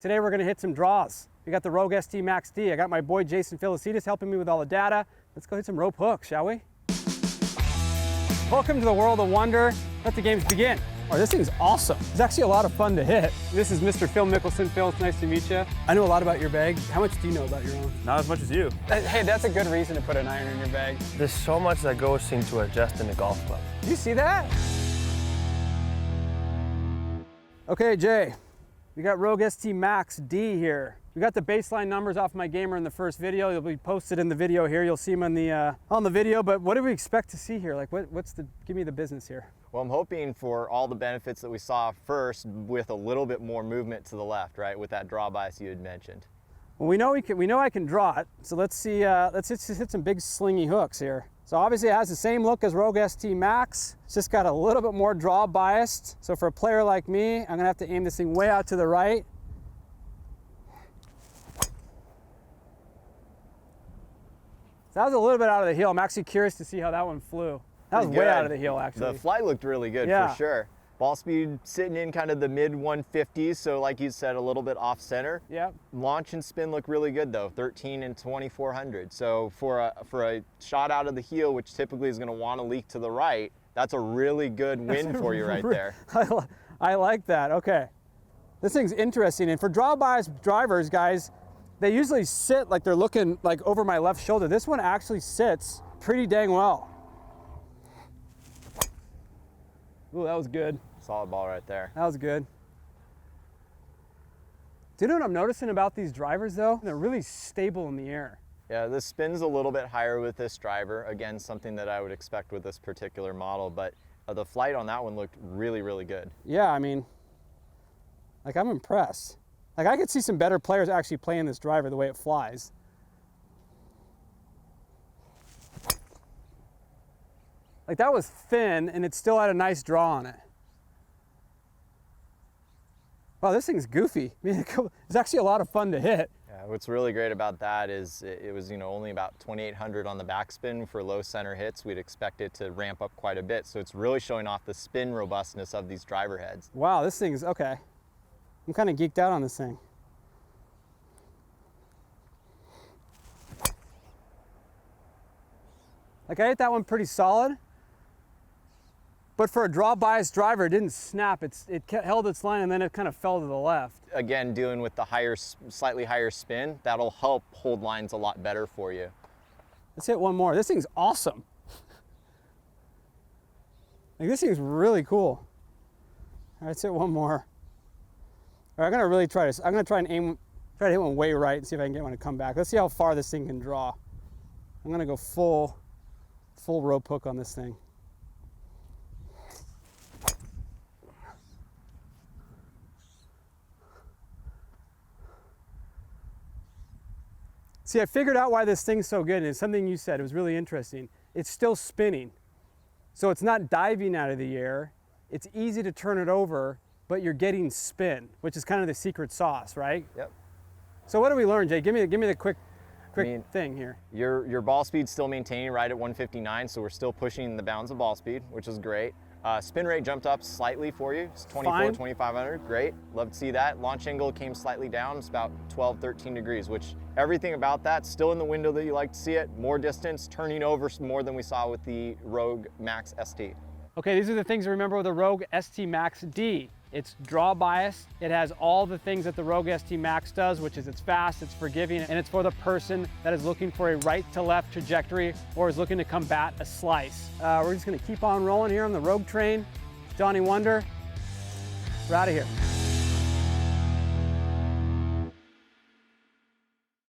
Today we're going to hit some draws. We got the Rogue ST Max D. I got my boy Jason Felicitas helping me with all the data. Let's go hit some rope hooks, shall we? Welcome to the world of wonder. Let the games begin. Oh, this thing's awesome. It's actually a lot of fun to hit. This is Mr. Phil Mickelson. Phil, it's nice to meet you. I know a lot about your bag. How much do you know about your own? Not as much as you. Hey, that's a good reason to put an iron in your bag. There's so much that goes into adjusting a golf club. Do you see that? Okay, Jay, we got Rogue ST Max D here. We got the baseline numbers off my gamer in the first video. They'll be posted in the video here. You'll see them on the video, but what do we expect to see here? Like give me the business here. Well, I'm hoping for all the benefits that we saw first with a little bit more movement to the left, right, with that draw bias you had mentioned. Well, we know I can draw it, so let's see, let's just hit some big slingy hooks here. So obviously it has the same look as Rogue ST Max. It's just got a little bit more draw biased. So for a player like me, I'm gonna have to aim this thing way out to the right. So that was a little bit out of the heel. I'm actually curious to see how that one flew. That was way out of the heel, actually. The flight looked really good, Yeah. for sure. Ball speed sitting in kind of the mid 150s, so like you said, a little bit off center. Yep. Launch and spin look really good though, 13 and 2400. So for a shot out of the heel, which typically is going to want to leak to the right, that's a really good win for you right there. I like that. Okay. This thing's interesting, and for draw bias drivers, guys, they usually sit like they're looking like over my left shoulder. This one actually sits pretty dang well. Ooh, that was good. Solid ball right there. That was good. Do you know what I'm noticing about these drivers though? They're really stable in the air. Yeah, the spin's a little bit higher with this driver. Again, something that I would expect with this particular model, but the flight on that one looked really, really good. Yeah, I mean, like I'm impressed. Like I could see some better players actually playing this driver the way it flies. Like that was thin and it still had a nice draw on it. Wow, this thing's goofy. I mean, it's actually a lot of fun to hit. Yeah, what's really great about that is it was, only about 2,800 on the backspin for low center hits. We'd expect it to ramp up quite a bit. So it's really showing off the spin robustness of these driver heads. Wow, this thing's okay. I'm kind of geeked out on this thing. Like I hit that one pretty solid. But for a draw bias driver, it didn't snap. It held its line and then it kind of fell to the left. Again, dealing with the slightly higher spin, that'll help hold lines a lot better for you. Let's hit one more. This thing's awesome. Like this thing's really cool. All right, let's hit one more. All right, I'm gonna really try this. I'm gonna try to hit one way right and see if I can get one to come back. Let's see how far this thing can draw. I'm gonna go full rope hook on this thing. See, I figured out why this thing's so good, and it's something you said, it was really interesting. It's still spinning. So it's not diving out of the air. It's easy to turn it over, but you're getting spin, which is kind of the secret sauce, right? Yep. So what do we learn, Jay? Give me the quick thing here. Your ball speed's still maintaining right at 159, so we're still pushing the bounds of ball speed, which is great. Spin rate jumped up slightly for you. It's 2,500, great. Love to see that. Launch angle came slightly down. It's about 12, 13 degrees, which everything about that still in the window that you like to see it. More distance, turning over more than we saw with the Rogue Max ST. Okay, these are the things to remember with the Rogue ST Max D. It's draw bias. It has all the things that the Rogue ST Max does, which is it's fast, it's forgiving, and it's for the person that is looking for a right to left trajectory or is looking to combat a slice. We're just gonna keep on rolling here on the Rogue train. Johnny Wonder, we're out of here.